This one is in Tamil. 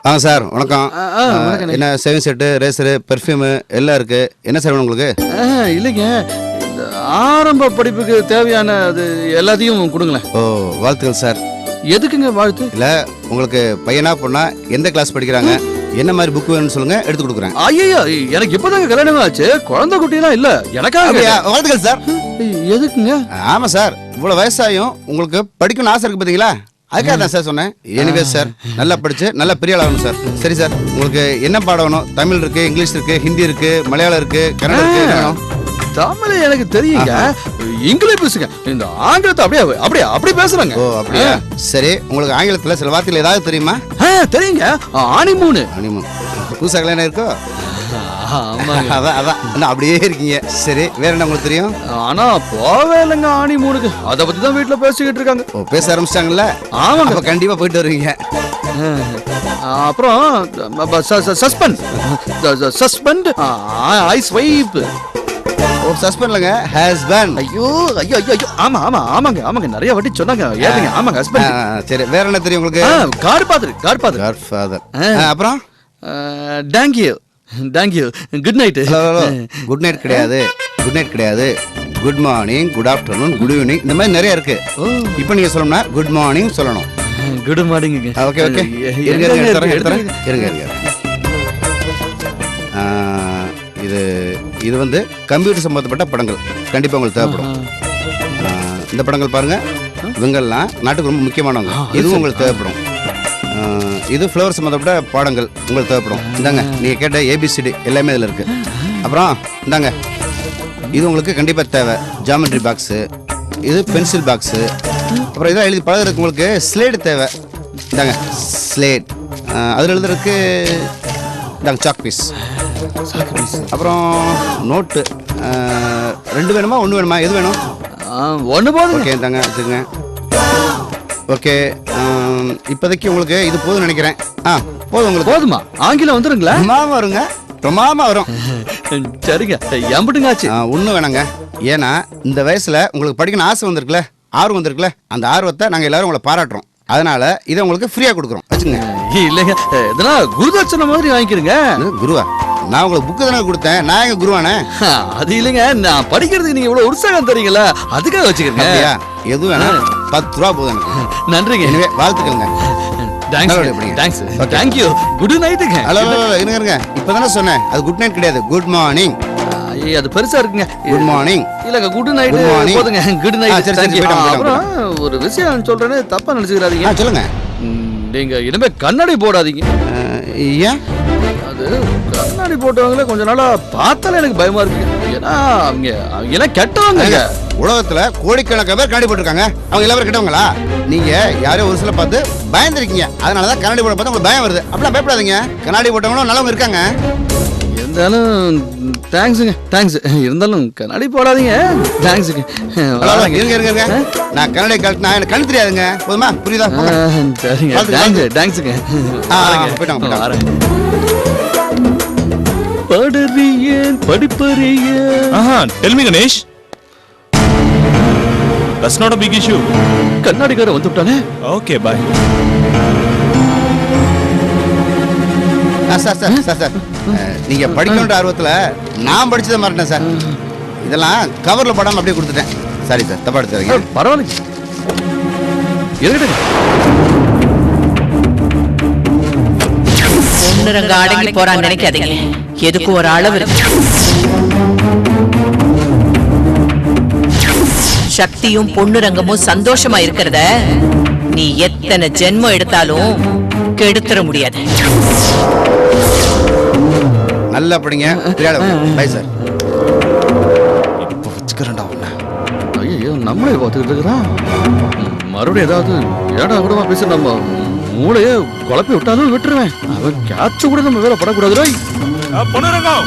ஆ சார் வணக்கம். என்ன சேவிங் செட்டு, ரேசரு, பெர்ஃப்யூமு எல்லாம் இருக்கு. என்ன சார் வேணும் உங்களுக்கு? இல்லைங்க, ஆரம்ப படிப்புக்கு தேவையான அது எல்லாத்தையும் கொடுங்களேன். ஓ வாழ்த்துக்கள் சார். எதுக்குங்க வாழ்த்து? இல்லை உங்களுக்கு பையனா பொண்ணா எந்த கிளாஸ் படிக்கிறாங்க, என்ன மாதிரி புக் வேணும்னு சொல்லுங்க, எடுத்து கொடுக்குறேன். ஐயா, எனக்கு இப்போதாங்க கல்யாணம் ஆச்சு, குழந்தை குட்டிலாம் இல்லை எனக்காக. வாழ்த்துக்கள் சார். எதுக்குங்க? ஆமாம் சார், இவ்வளோ வயசாயும் உங்களுக்கு படிக்கணும்னு ஆசை இருக்கு பார்த்தீங்களா, அதுக்காக தான் சார் சொன்னேன். எனிவே சார், நல்லா படிச்சு நல்லா பெரிய ஆள் ஆகணும் சார். சரி சார், உங்களுக்கு என்ன பாடம் வேணும்? தமிழ் இருக்கு, இங்கிலீஷ் இருக்கு, ஹிந்தி இருக்கு, மலையாளம் இருக்கு, கன்னடம் இருக்கு. என்ன வேணும்? தமிழ் எனக்கு தெரியுங்க, இங்கிலீஷ் பேசுங்க. இந்த ஆங்கிலத்தை அப்படியே அப்படியே அப்படி பேசுறாங்க. ஓ அப்படியா? சரி, உங்களுக்கு ஆங்கிலத்தில் சில வார்த்தைகள் ஏதாவது தெரியுமா? தெரியுங்க. ஆனிமூனு. ஆனிமூன் புதுசாக கல்யாணம் இருக்கோ? அதான் அதான் அப்படியே இருக்கீங்க. சரி, வேற என்ன உங்களுக்கு தெரியும்? ஆனா போவே இல்லைங்க ஆனிமூனுக்கு. அதை பத்தி தான் வீட்டுல பேசிக்கிட்டு இருக்காங்க. ஓ பேச ஆரம்பிச்சிட்டாங்கல்ல? ஆமாங்க, அப்ப கண்டிப்பா போயிட்டு வருவீங்க. அப்புறம் சஸ்பெண்ட் சஸ்பெண்ட் ஐஸ் வைப். ஓ சஸ்பெண்ட்லங்க, ஹஸ்பண்ட். ஐயோ ஐயோ ஐயோ, ஆமா ஆமா ஆமாங்க ஆமாங்க, நிறைய வாட்டி சொன்னாங்க. ஏதுங்க? ஆமாங்க ஹஸ்பண்ட். சரி, வேற என்ன தெரியும் உங்களுக்கு? God father. அப்புறம் thank you good night. Good night கிடையாது, குட் நைட் கிடையாது, good morning, good afternoon, good evening, இந்த மாதிரி நிறைய இருக்கு. இப்போ நீங்க சொல்லணும்னா குட் மார்னிங் சொல்லணும். Good morning. ஓகே ஓகே, இருங்க. இது வந்து கம்ப்யூட்டர் சம்பந்தப்பட்ட படங்கள் கண்டிப்பா உங்களுக்கு தேவைப்படும். இந்த படங்கள் பாருங்க, இவங்கெல்லாம் நாட்டுக்கு ரொம்ப முக்கியமானவங்க. இதுவும் உங்களுக்கு தேவைப்படும். இது ஃப்ளவர் சம்மந்தப்பட்ட பாடங்கள் உங்களுக்கு தேவைப்படும். இந்தாங்க, நீங்கள் கேட்ட ஏபிசிடி எல்லாமே இதில் இருக்குது. அப்புறம் இந்தாங்க, இது உங்களுக்கு கண்டிப்பாக தேவை. ஜாமெட்ரி பாக்ஸு, இது பென்சில் பாக்ஸு, அப்புறம் இதெல்லாம் எழுதி பழகிறதுக்கு உங்களுக்கு ஸ்லேட் தேவை. இந்தாங்க ஸ்லேட், அதில் எழுதுறதுக்கு இந்தாங்க சாக் பீஸ், அப்புறம் நோட்டு. 2 வேணுமா 1 வேணுமா, எது வேணும்? 1 போதும். ஓகே இந்தாங்க வச்சுக்கோங்க. ஓகே, இப்போதைக்கு உங்களுக்கு இது போதும் நினைக்கிறேன். போதும் உங்களுக்கு. போதுமா? ஆங்கிலம் வந்துருங்களா? வருங்க, ரொமாமா வரும். சரிங்க, எம்பிட்டுங்க ஆச்சு? ஒன்றும் வேணாங்க. ஏன்னா இந்த வயசுல உங்களுக்கு படிக்கணும் ஆசை வந்திருக்குல்ல, ஆர்வம் வந்திருக்குல்ல, அந்த ஆர்வத்தை நாங்கள் எல்லாரும் உங்களை பாராட்டுறோம். அதனால இதை உங்களுக்கு ஃப்ரீயா கொடுக்குறோம், வச்சுங்க. இல்லைங்க, இதெல்லாம் குருதட்சணை மாதிரி வாங்கிக்கிறீங்க. குருவா? நான் உங்களுக்கு புக்கு தானே கொடுத்தேன், நான் எங்க குருவானே? அது இல்லைங்க, நான் படிக்கிறதுக்கு நீங்க இவ்வளவு உற்சாகம் தரீங்களா, அதுக்காக வச்சுக்கிறேங்க. எது வேணா 10 ரூபா போதும் எனக்கு. நன்றிங்க. எனவே வாழ்த்துக்கள்ங்க. தேங்க்யூ. குட் நைட்டுங்க. இருங்க, இப்பதானே சொன்னேன், அது குட் நைட் கிடையாது, குட் மார்னிங். அது பெருசா இருக்குங்க. குட் மார்னிங் இல்லங்க, குட் நைட் போதுங்க. Good night. அப்புறம் ஒரு விஷயம் சொல்றேன்னு தப்பா நினைச்சுக்கிறாதீங்க. சொல்லுங்க. நீங்க இனிமே கண்ணாடி போடாதீங்க. ஏன்? அது கண்ணாடி போட்டவங்களே கொஞ்ச நாளா பார்த்தாலே எனக்கு பயமா இருக்கு. ஏன்னா அவங்க எல்லாம் கெட்டவங்க. உலகத்துல கோடிக்கணக்கான பேர் கண்ணாடி போட்டிருக்காங்க, அவங்க எல்லாரும் கெட்டவங்களா? நீங்க யாரையோ ஒரு சில பார்த்து பயந்துருக்கீங்க, அதனாலதான் கண்ணாடி போட பார்த்து உங்களுக்கு பயம் வருது. அப்படிலாம் பயப்படாதீங்க, கண்ணாடி போட்டவங்களும் நல்லவங்க இருக்காங்க. இருந்தாலும் தேங்க்ஸுங்க, தேங்க்ஸ். இருந்தாலும் கண்ணாடி போடாதீங்க. தேங்க்ஸுங்க. இருங்க, நான் கண்ணாடி கழட்டினா எனக்கு கண்ணு தெரியாதுங்க, போதுமா? புரியுதா? சரிங்க, தேங்க்ஸுங்க. போயிட்டாங்க. படறியேன் படிப்பறியேன். Tell me Ganesh. That's not a big issue. கண்ணாடிக்கார வந்துட்டானே. Okay, bye. சார், நீங்க படிக்கணுன்ற ஆர்வத்துல நான் படிச்சதை மறந்தேன் சார். இதெல்லாம் கவர்ல போடாம அப்படியே கொடுத்துட்டேன். சாரி சார், தப்பா எடுத்துறீங்க. பரவாயில்ல, இருக்கட்டும். பொண்ணுரங்க அடங்கி போறான்னு நினைக்காதீங்க, எதுக்கு ஒரு அளவு இருக்கு. சக்தியும் பொண்ணுரங்கமும் சந்தோஷமா இருக்கிறத நீ எத்தனை ஜென்மம் எடுத்தாலும் கெடுத்துற முடியாது. நல்லா படிங்க. Bye sir. இப்போ வச்சுக்கிறேன்டா உன்னை. ஐயோ, நம்மளே பார்த்துக்கிட்டு இருக்கிறான். மறுபடியும் ஏதாவது ஏடா கூடமா பேச நம்ம மூளைய குழப்பி விட்டாலும் விட்டுருவேன். அவன் கேட்ச கூட நம்ம வேலை படக்கூடாது. பொண்ணுரங்கம்